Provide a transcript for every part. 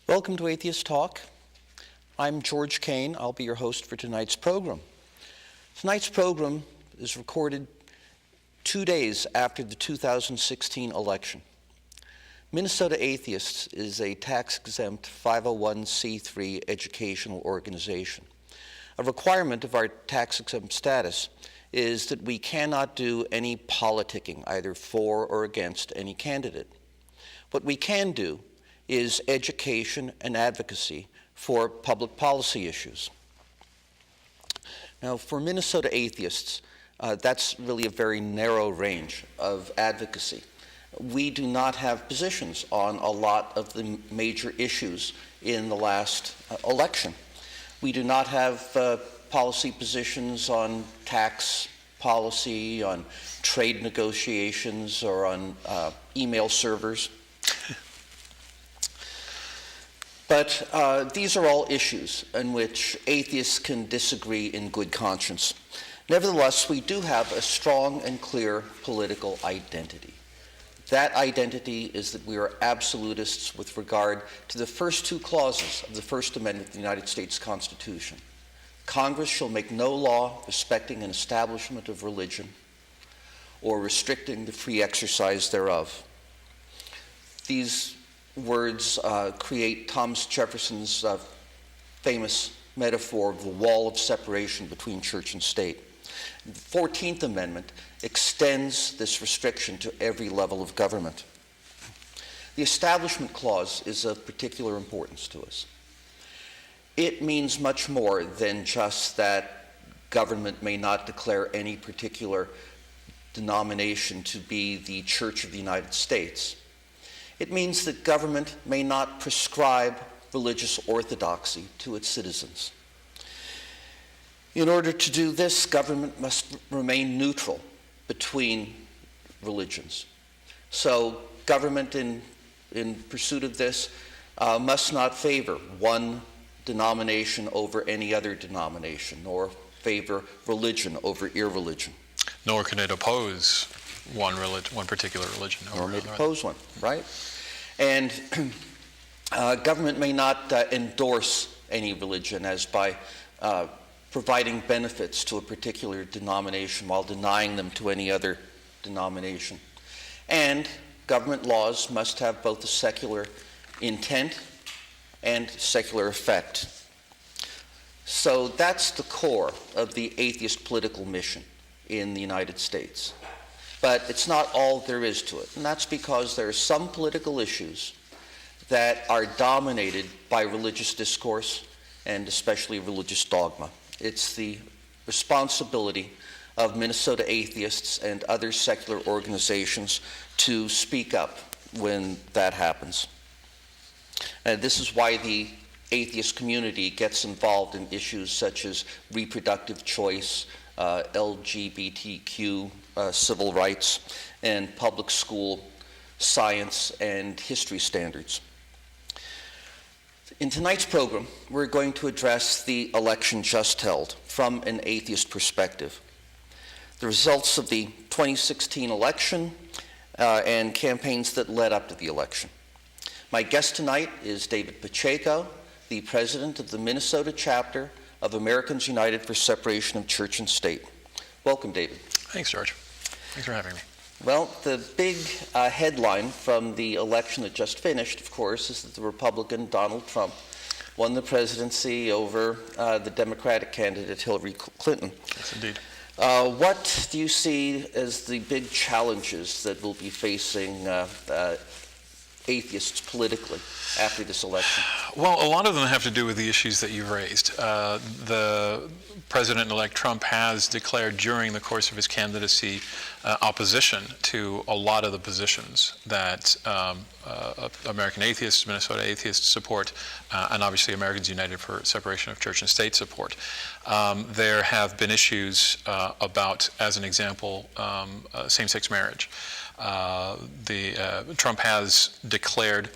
Welcome to Atheists Talk. I'm George Kane. I'll be your host for tonight's program. Tonight's program is recorded 2 days after the 2016 election. Minnesota Atheists is a tax-exempt 501c3 educational organization. A requirement of our tax-exempt status is that we cannot do any politicking, either for or against any candidate. What we can do is education and advocacy for public policy issues. Now, for Minnesota Atheists, that's really a very narrow range of advocacy. We do not have positions on a lot of the major issues in the last election. We do not have policy positions on tax policy, on trade negotiations, or on email servers. But these are all issues in which atheists can disagree in good conscience. Nevertheless, we do have a strong and clear political identity. That identity is that we are absolutists with regard to the first two clauses of the First Amendment of the United States Constitution. Congress shall make no law respecting an establishment of religion or restricting the free exercise thereof. These words create Thomas Jefferson's famous metaphor of the wall of separation between church and state. The 14th Amendment extends this restriction to every level of government. The Establishment Clause is of particular importance to us. It means much more than just that government may not declare any particular denomination to be the Church of the United States. It means that government may not prescribe religious orthodoxy to its citizens. In order to do this, government must remain neutral between religions. So government in pursuit of this must not favor one denomination over any other denomination, nor favor religion over irreligion. Nor can it oppose one particular religion. Nor may it oppose one, right? And government may not endorse any religion as by providing benefits to a particular denomination while denying them to any other denomination. And government laws must have both a secular intent and secular effect. So that's the core of the atheist political mission in the United States. But it's not all there is to it, and that's because there are some political issues that are dominated by religious discourse and especially religious dogma. It's the responsibility of Minnesota Atheists and other secular organizations to speak up when that happens. And this is why the atheist community gets involved in issues such as reproductive choice, LGBTQ civil rights, and public school science and history standards. In tonight's program, we're going to address the election just held from an atheist perspective. The results of the 2016 election and campaigns that led up to the election. My guest tonight is David Pacheco, the president of the Minnesota chapter of Americans United for Separation of Church and State. Welcome, David. Thanks, George. Thanks for having me. Well, the big headline from the election that just finished, of course, is that the Republican Donald Trump won the presidency over the Democratic candidate Hillary Clinton. Yes, indeed. What do you see as the big challenges that will be facing atheists politically after this election? Well, a lot of them have to do with the issues that you've raised. The President-elect Trump has declared during the course of his candidacy opposition to a lot of the positions that American Atheists, Minnesota Atheists support, and obviously Americans United for Separation of Church and State support. There have been issues about, as an example, same-sex marriage. Trump has declared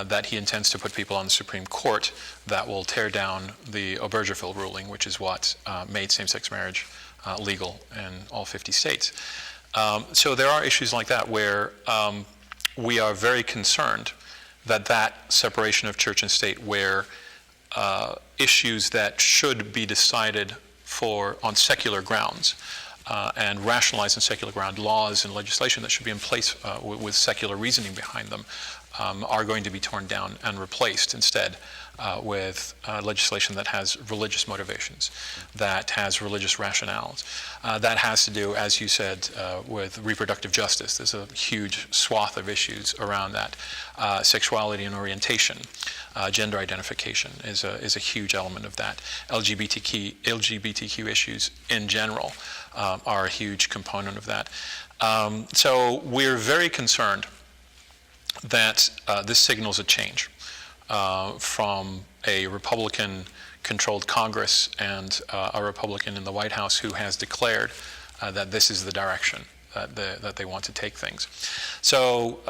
that he intends to put people on the Supreme Court that will tear down the Obergefell ruling, which is what made same-sex marriage legal in all 50 states. So there are issues like that where we are very concerned that separation of church and state, where issues that should be decided on secular grounds and rationalized on secular ground, laws and legislation that should be in place with secular reasoning behind them, are going to be torn down and replaced instead with legislation that has religious motivations, that has religious rationales, that has to do, as you said, with reproductive justice. There's a huge swath of issues around that. Sexuality and orientation, gender identification is a huge element of that. LGBTQ issues in general are a huge component of that. So we're very concerned that this signals a change from a Republican-controlled Congress and a Republican in the White House who has declared that this is the direction that they want to take things. So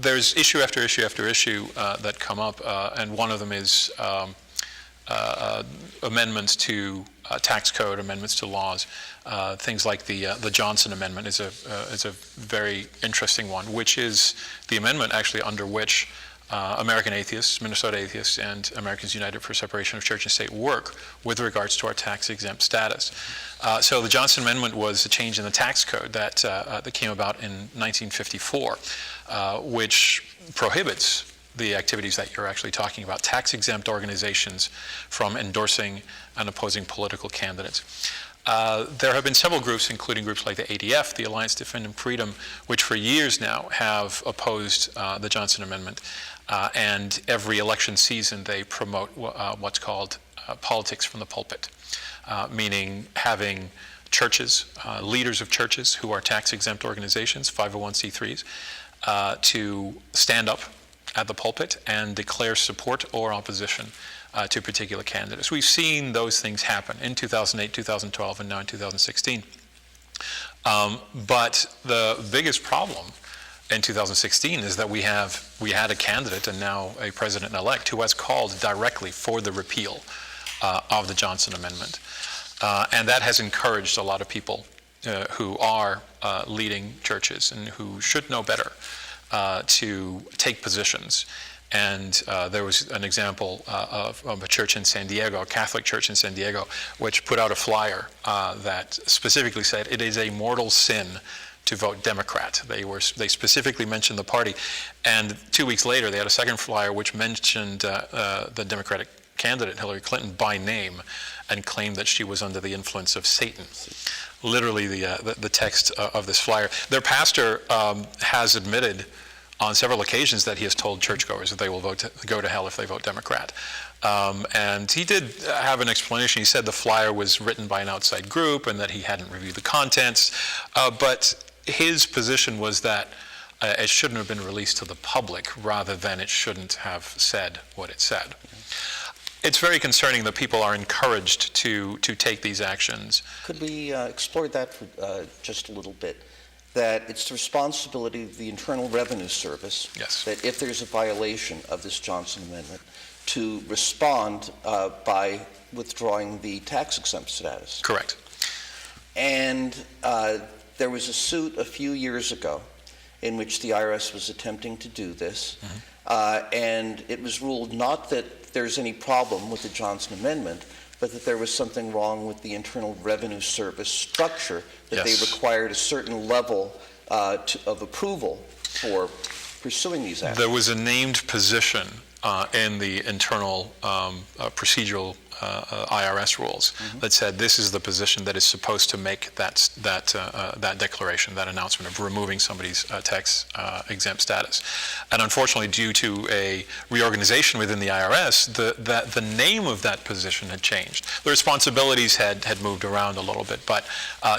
there's issue after issue after issue that come up, and one of them is amendments to tax code, amendments to laws. Things like the Johnson Amendment is a very interesting one, which is the amendment actually under which American Atheists, Minnesota Atheists, and Americans United for Separation of Church and State work with regards to our tax-exempt status. So the Johnson Amendment was a change in the tax code that came about in 1954, which prohibits the activities that you're actually talking about, tax-exempt organizations from endorsing and opposing political candidates. There have been several groups, including groups like the ADF, the Alliance Defending Freedom, which for years now have opposed the Johnson Amendment. And every election season they promote what's called politics from the pulpit, meaning having churches, leaders of churches who are tax-exempt organizations, 501c3s, to stand up at the pulpit and declare support or opposition to particular candidates. We've seen those things happen in 2008, 2012, and now in 2016. But the biggest problem in 2016 is that we had a candidate and now a president-elect who has called directly for the repeal of the Johnson Amendment. And that has encouraged a lot of people who are leading churches and who should know better to take positions. And there was an example of a church in San Diego, a Catholic church in San Diego, which put out a flyer that specifically said it is a mortal sin to vote Democrat. They specifically mentioned the party. And 2 weeks later, they had a second flyer which mentioned the Democratic candidate, Hillary Clinton, by name, and claimed that she was under the influence of Satan. Literally the text of this flyer. Their pastor has admitted on several occasions that he has told churchgoers that they will go to hell if they vote Democrat. And he did have an explanation. He said the flyer was written by an outside group and that he hadn't reviewed the contents. But his position was that it shouldn't have been released to the public rather than it shouldn't have said what it said. It's very concerning that people are encouraged to take these actions. Could we explore that for just a little bit? That it's the responsibility of the Internal Revenue Service, yes, that if there's a violation of this Johnson Amendment, to respond by withdrawing the tax-exempt status. Correct. And there was a suit a few years ago in which the IRS was attempting to do this, and it was ruled not that there's any problem with the Johnson Amendment, but that there was something wrong with the Internal Revenue Service structure, that yes, they required a certain level of approval for pursuing these actions. There was a named position in the internal procedural IRS rules that said this is the position that is supposed to make that declaration, that announcement of removing somebody's tax-exempt status. And unfortunately, due to a reorganization within the IRS, the name of that position had changed. The responsibilities had moved around a little bit, but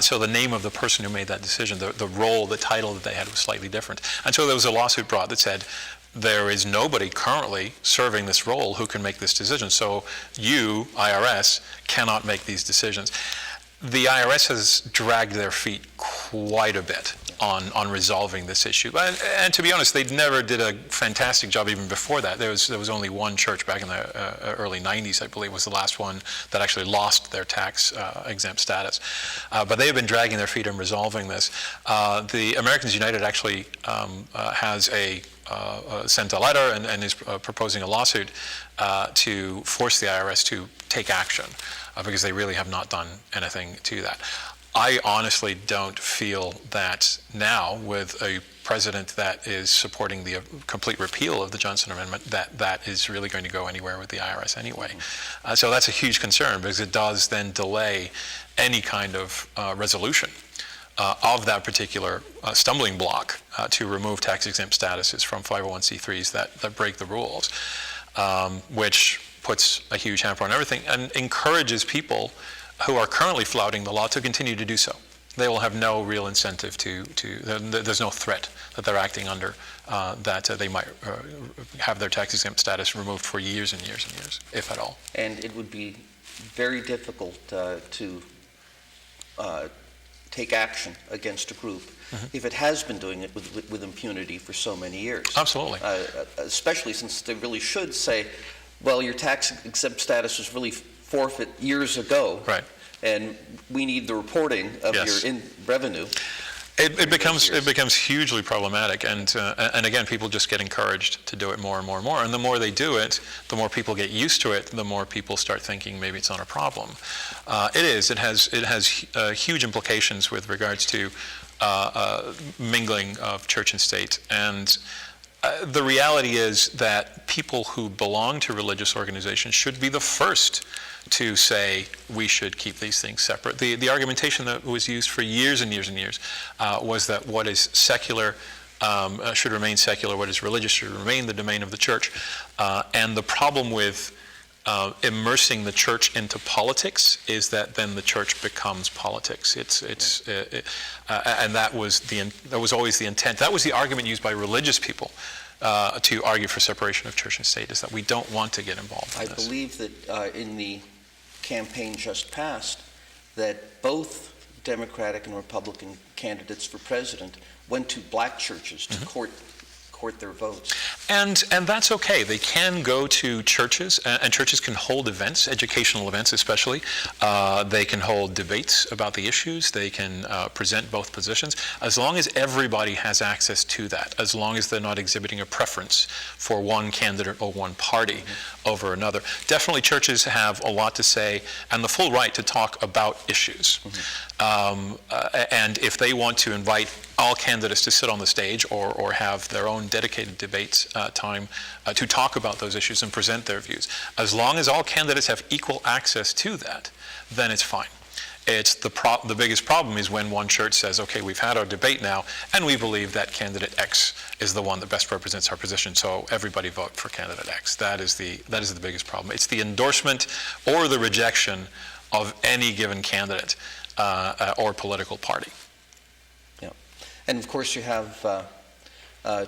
so the name of the person who made that decision, the role, the title that they had was slightly different. And so there was a lawsuit brought that said, there is nobody currently serving this role who can make this decision. So you, IRS, cannot make these decisions. The IRS has dragged their feet quite a bit on resolving this issue. And to be honest, they never did a fantastic job even before that. There was only one church back in the early 90s, I believe, was the last one that actually lost their tax-exempt status. But they have been dragging their feet in resolving this. The Americans United actually has a sent a letter and is proposing a lawsuit to force the IRS to take action because they really have not done anything to that. I honestly don't feel that now, with a president that is supporting the complete repeal of the Johnson Amendment, that is really going to go anywhere with the IRS anyway. So that's a huge concern, because it does then delay any kind of resolution of that particular stumbling block to remove tax-exempt statuses from 501c3s that break the rules, which puts a huge hamper on everything and encourages people who are currently flouting the law to continue to do so. They will have no real incentive there's no threat that they're acting under that they might have their tax-exempt status removed for years and years and years, if at all. And it would be very difficult to take action against a group if it has been doing it with impunity for so many years. Absolutely. Especially since they really should say, well, your tax-exempt status was really forfeit years ago, right? And we need the reporting of your revenue. It becomes hugely problematic, and again, people just get encouraged to do it more and more and more. And the more they do it, the more people get used to it. The more people start thinking maybe it's not a problem. It has huge implications with regards to mingling of church and state. And the reality is that people who belong to religious organizations should be the first to say we should keep these things separate. The argumentation that was used for years and years and years was that what is secular should remain secular, what is religious should remain the domain of the church. And the problem with immersing the church into politics is that then the church becomes politics. And that was always the intent. That was the argument used by religious people to argue for separation of church and state, is that we don't want to get involved in this. I believe that in the campaign just passed, that both Democratic and Republican candidates for president went to black churches to court their votes. And that's okay. They can go to churches, and churches can hold events, educational events especially. They can hold debates about the issues. They can present both positions, as long as everybody has access to that, as long as they're not exhibiting a preference for one candidate or one party over another. Definitely churches have a lot to say and the full right to talk about issues. And if they want to invite all candidates to sit on the stage or have their own dedicated debates time to talk about those issues and present their views, as long as all candidates have equal access to that, then it's fine. It's the biggest problem is when one church says, okay, we've had our debate now, and we believe that candidate X is the one that best represents our position, so everybody vote for candidate X. That is the biggest problem. It's the endorsement or the rejection of any given candidate or political party. Yeah, and of course you have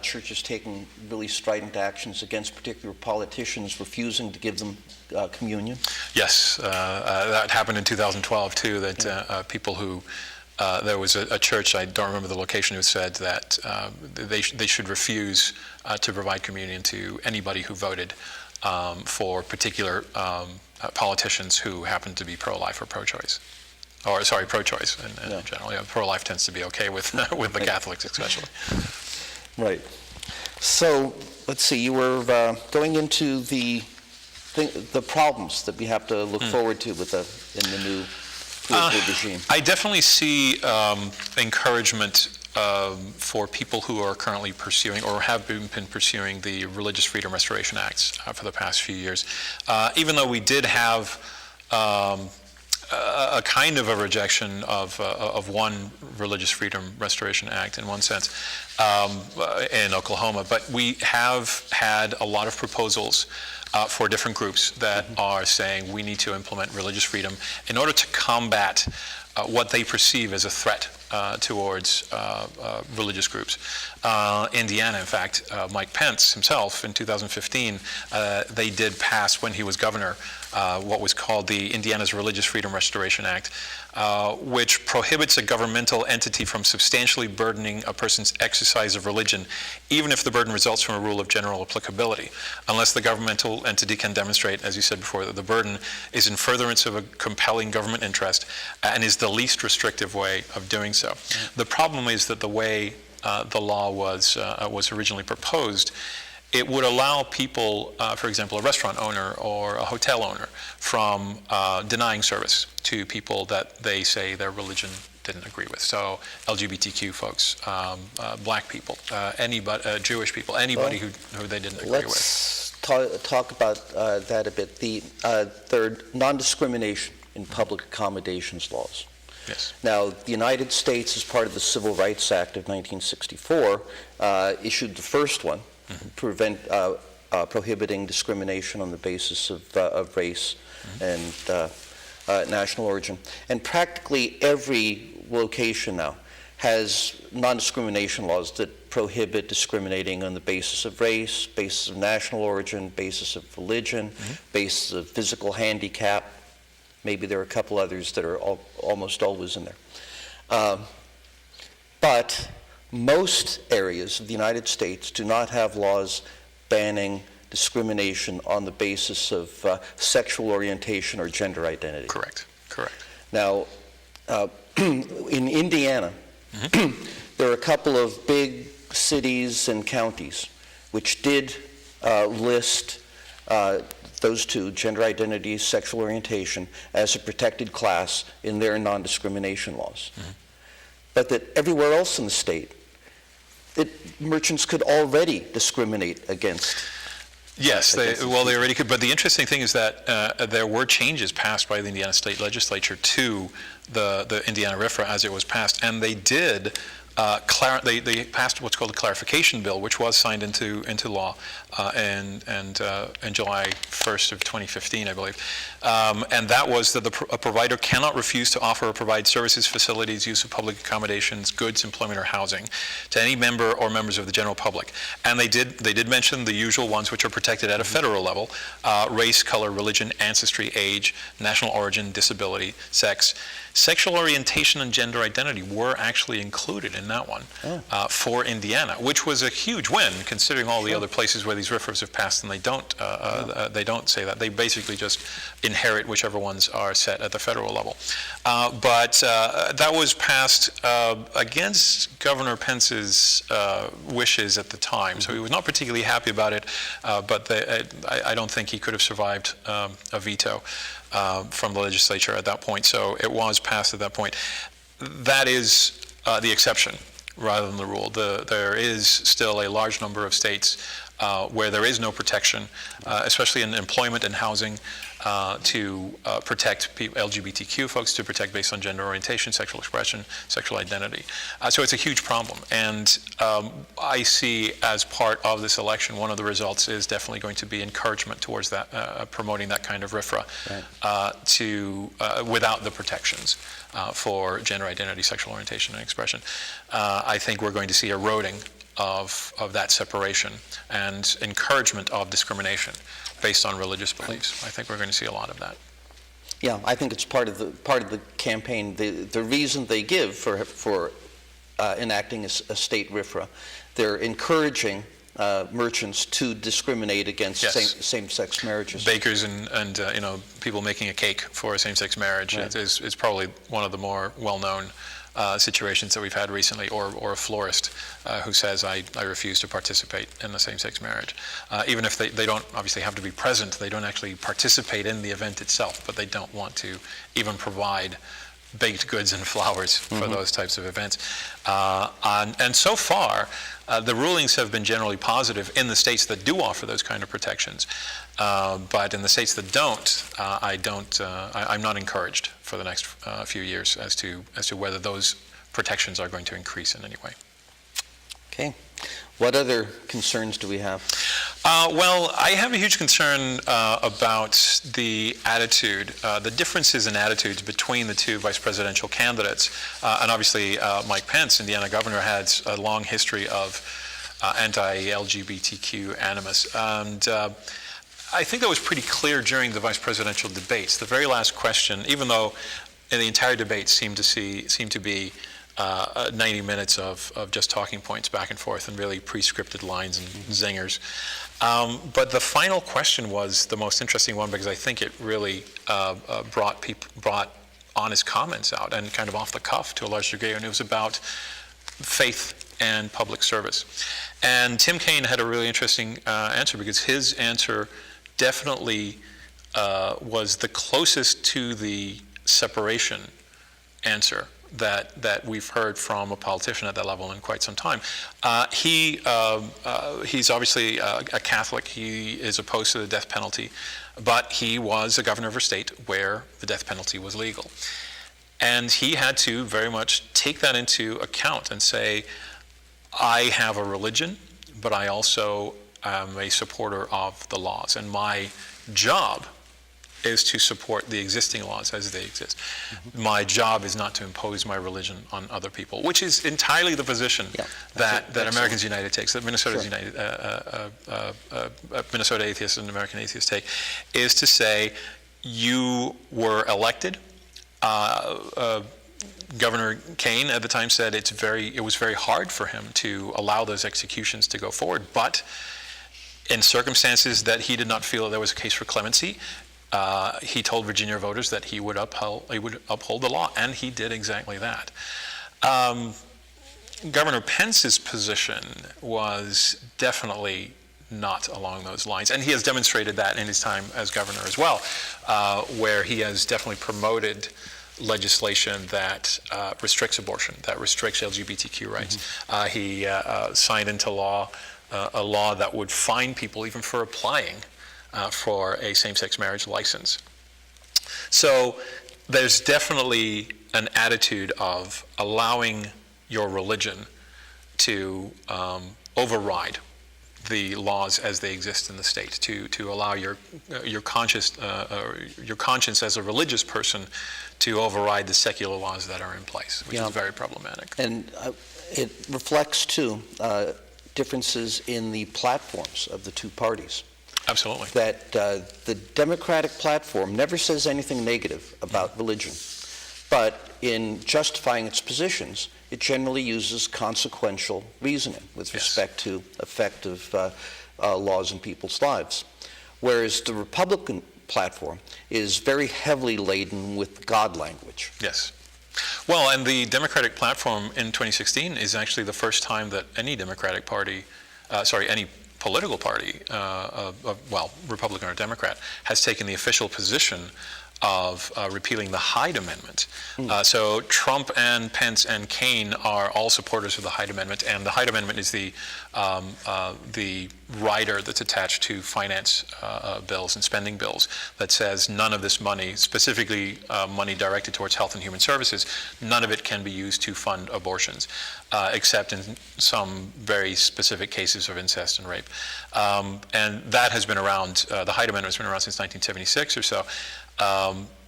churches taking really strident actions against particular politicians, refusing to give them communion. Yes, that happened in 2012 too, that people who, there was a church, I don't remember the location, who said that they should refuse to provide communion to anybody who voted for particular politicians who happened to be pro-life or pro-choice. Or, sorry, pro-choice in general. Yeah, pro-life tends to be okay with the Catholics especially. Right. So, let's see, you were going into the problems that we have to look forward to in the new political regime. I definitely see encouragement for people who are currently pursuing or have been pursuing the Religious Freedom Restoration Acts for the past few years. Even though we did have a kind of a rejection of one Religious Freedom Restoration Act in one sense in Oklahoma, but we have had a lot of proposals for different groups that are saying we need to implement religious freedom in order to combat what they perceive as a threat towards religious groups. Indiana, in fact, Mike Pence himself in 2015, they did pass, when he was governor, what was called the Indiana's Religious Freedom Restoration Act, which prohibits a governmental entity from substantially burdening a person's exercise of religion, even if the burden results from a rule of general applicability, unless the governmental entity can demonstrate, as you said before, that the burden is in furtherance of a compelling government interest and is the least restrictive way of doing so. The problem is that the way the law was originally proposed, it would allow people, for example, a restaurant owner or a hotel owner, from denying service to people that they say their religion didn't agree with. So LGBTQ folks, black people, anybody, Jewish people, anybody who they didn't agree with. Let's talk about that a bit. The third, non-discrimination in public accommodations laws. Yes. Now, the United States, as part of the Civil Rights Act of 1964, issued the first one, prohibiting discrimination on the basis of race and national origin. And practically every location now has non-discrimination laws that prohibit discriminating on the basis of race, basis of national origin, basis of religion, basis of physical handicap. Maybe there are a couple others that are almost always in there. But most areas of the United States do not have laws banning discrimination on the basis of sexual orientation or gender identity. Correct. Now, in Indiana, there are a couple of big cities and counties which did list those two, gender identity, sexual orientation, as a protected class in their non-discrimination laws. But that everywhere else in the state, that merchants could already discriminate against. Yes, they already could. But the interesting thing is that there were changes passed by the Indiana State Legislature to the Indiana RFRA as it was passed, and they did. They passed what's called a clarification bill, which was signed into law in July 1st of 2015, I believe. And that was that a provider cannot refuse to offer or provide services, facilities, use of public accommodations, goods, employment, or housing to any member or members of the general public. And they did mention the usual ones which are protected at a federal level: race, color, religion, ancestry, age, national origin, disability, sex. Sexual orientation and gender identity were actually included in that one for Indiana, which was a huge win considering all the other places where these RFRAs have passed, and they don't say that. They basically just inherit whichever ones are set at the federal level. But that was passed against Governor Pence's wishes at the time, so he was not particularly happy about it, but I don't think he could have survived a veto from the legislature at that point, so it was passed at that point. That is the exception rather than the rule. There is still a large number of states where there is no protection, especially in employment and housing, to protect LGBTQ folks, to protect based on gender orientation, sexual expression, sexual identity. So it's a huge problem. And I see as part of this election, one of the results is definitely going to be encouragement towards that, promoting that kind of RFRA without the protections for gender identity, sexual orientation, and expression. I think we're going to see eroding of that separation and encouragement of discrimination based on religious beliefs. I think we're going to see a lot of that. Yeah, I think it's part of the campaign. The reason they give for enacting a state RFRA, they're encouraging merchants to discriminate against same-sex marriages. Bakers and people making a cake for a same-sex marriage is probably one of the more well-known situations that we've had recently, or a florist who says, I refuse to participate in the same-sex marriage. Even if they don't obviously have to be present, they don't actually participate in the event itself, but they don't want to even provide baked goods and flowers for those types of events. And so far, the rulings have been generally positive in the states that do offer those kind of protections. But in the states that don't, I'm not encouraged for the next few years as to whether those protections are going to increase in any way. Okay. What other concerns do we have? Well, I have a huge concern about the attitude, the differences in attitudes between the two vice presidential candidates. And obviously, Mike Pence, Indiana governor, had a long history of anti-LGBTQ animus. And I think that was pretty clear during the vice presidential debates. The very last question, even though the entire debate seemed to be 90 minutes of just talking points back and forth and really pre-scripted lines and zingers. But the final question was the most interesting one, because I think it really brought honest comments out and kind of off the cuff to a large degree, and it was about faith and public service. And Tim Kaine had a really interesting answer, because his answer definitely was the closest to the separation answer that we've heard from a politician at that level in quite some time. He's obviously a Catholic. He is opposed to the death penalty, but he was a governor of a state where the death penalty was legal. And he had to very much take that into account and say, I have a religion, but I also am a supporter of the laws, and my job is to support the existing laws as they exist. Mm-hmm. My job is not to impose my religion on other people, which is entirely the position that Americans United takes, that Minnesota's United, Minnesota Atheists and American Atheists take, is to say, you were elected. Governor Kane at the time said it was very hard for him to allow those executions to go forward, but in circumstances that he did not feel that there was a case for clemency, he told Virginia voters that he would uphold the law, and he did exactly that. Governor Pence's position was definitely not along those lines, and he has demonstrated that in his time as governor as well, where he has definitely promoted legislation that restricts abortion, that restricts LGBTQ rights. Mm-hmm. He signed into law a law that would fine people even for applying for a same-sex marriage license. So there's definitely an attitude of allowing your religion to override the laws as they exist in the state, to allow your conscience as a religious person to override the secular laws that are in place, which is very problematic. And it reflects, too, differences in the platforms of the two parties. Absolutely. That the Democratic platform never says anything negative about religion, but in justifying its positions, it generally uses consequential reasoning with respect to effective laws in people's lives. Whereas the Republican platform is very heavily laden with God language. Yes. Well, and the Democratic platform in 2016 is actually the first time that any Democratic party, any political party, Republican or Democrat, has taken the official position of repealing the Hyde Amendment. So Trump and Pence and Kane are all supporters of the Hyde Amendment, and the Hyde Amendment is the rider that's attached to finance bills and spending bills that says none of this money, specifically money directed towards health and human services, none of it can be used to fund abortions, except in some very specific cases of incest and rape. And that has been around, the Hyde Amendment has been around since 1976 or so.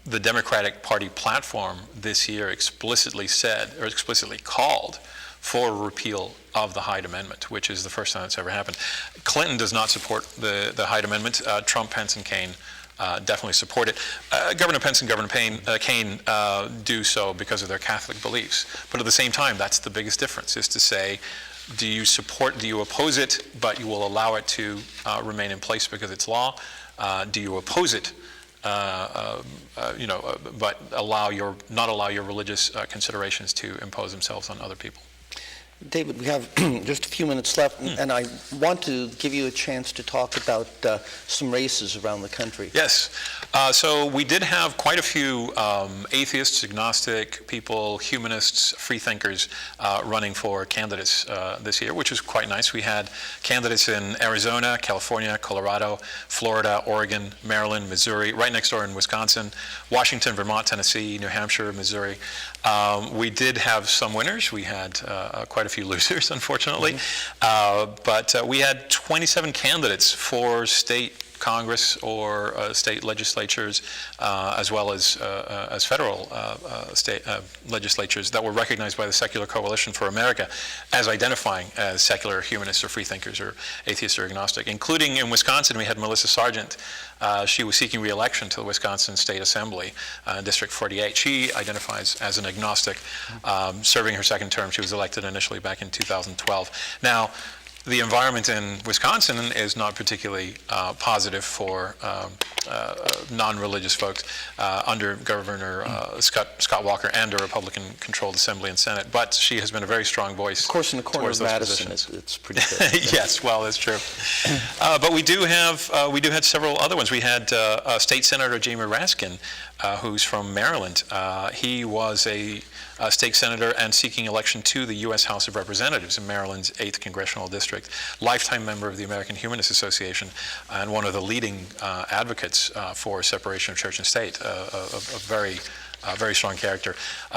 The Democratic Party platform this year explicitly called for a repeal of the Hyde Amendment, which is the first time it's ever happened. Clinton does not support the Hyde Amendment. Trump, Pence, and Kane definitely support it. Governor Pence and Governor Kane do so because of their Catholic beliefs. But at the same time, that's the biggest difference, is to say, do you oppose it, but you will allow it to remain in place because it's law? Do you oppose it, but not allow your religious considerations to impose themselves on other people? David, we have just a few minutes left, and I want to give you a chance to talk about some races around the country. Yes. So we did have quite a few atheists, agnostic people, humanists, freethinkers running for candidates this year, which was quite nice. We had candidates in Arizona, California, Colorado, Florida, Oregon, Maryland, Missouri, right next door in Wisconsin, Washington, Vermont, Tennessee, New Hampshire, Missouri. We did have some winners. We had quite a few losers, unfortunately. But we had 27 candidates for state Congress or state legislatures, as well as federal state legislatures that were recognized by the Secular Coalition for America as identifying as secular humanists or freethinkers or atheists or agnostic. Including in Wisconsin, we had Melissa Sargent. She was seeking re-election to the Wisconsin State Assembly, District 48. She identifies as an agnostic, serving her second term. She was elected initially back in 2012. Now, the environment in Wisconsin is not particularly positive for non-religious folks under Governor Scott Walker and a Republican-controlled Assembly and Senate. But she has been a very strong voice. Of course, in the corner of Madison, it's pretty good. Yes, well, that's true. But we do have several other ones. We had State Senator Jamie Raskin, who's from Maryland. He was a state senator and seeking election to the U.S. House of Representatives in Maryland's 8th Congressional District, lifetime member of the American Humanist Association, and one of the leading advocates for separation of church and state, a very strong character.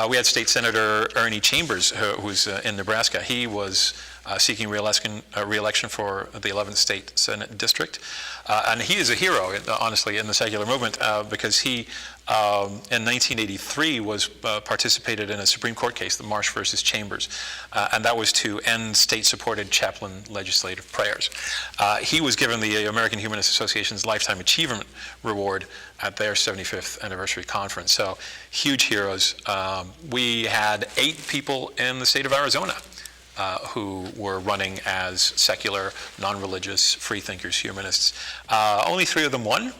We had State Senator Ernie Chambers, who's in Nebraska. He was seeking re-election for the 11th State Senate District. And he is a hero, honestly, in the secular movement because he, in 1983, participated in a Supreme Court case, the Marsh versus Chambers, and that was to end state-supported chaplain legislative prayers. He was given the American Humanist Association's Lifetime Achievement Award at their 75th anniversary conference. So, huge heroes. We had 8 people in the state of Arizona who were running as secular, non-religious, free-thinkers, humanists. Only 3 of them won,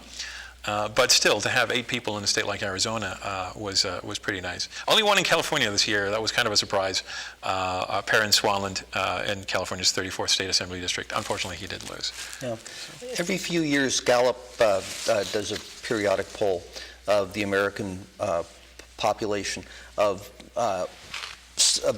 but still, to have 8 people in a state like Arizona was pretty nice. Only one in California this year. That was kind of a surprise. Perrin Swaland in California's 34th State Assembly District. Unfortunately, he did lose. Yeah. Every few years, Gallup does a periodic poll of the American population of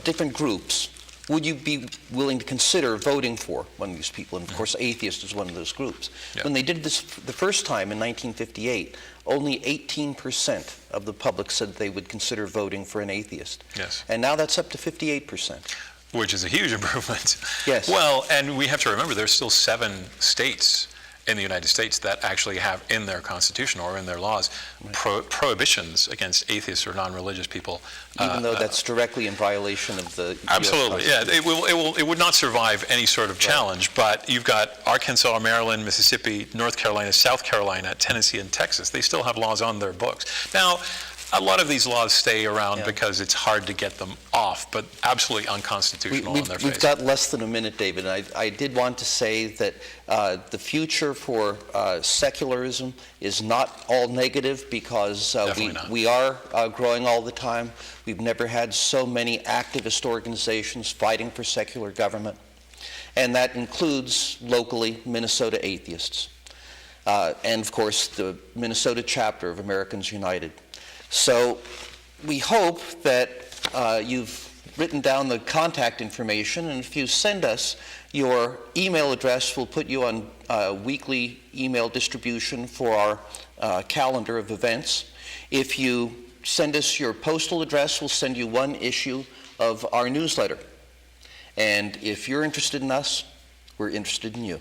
different groups. Would you be willing to consider voting for one of these people? And of course, atheist is one of those groups. Yep. When they did this the first time in 1958, only 18% of the public said they would consider voting for an atheist. Yes. And now that's up to 58%. Which is a huge improvement. Yes. Well, and we have to remember there's still 7 states in the United States that actually have in their constitution or in their laws prohibitions against atheists or non-religious people. Even though that's directly in violation of the absolutely, yeah. It would not survive any sort of challenge, but you've got Arkansas, Maryland, Mississippi, North Carolina, South Carolina, Tennessee, and Texas. They still have laws on their books. Now, a lot of these laws stay around because it's hard to get them off, but absolutely unconstitutional on their face. We've got less than a minute, David. And I did want to say that the future for secularism is not all negative because we are growing all the time. We've never had so many activist organizations fighting for secular government. And that includes locally Minnesota Atheists. And of course, the Minnesota chapter of Americans United. So we hope that you've written down the contact information, and if you send us your email address, we'll put you on weekly email distribution for our calendar of events. If you send us your postal address, we'll send you 1 issue of our newsletter. And if you're interested in us, we're interested in you.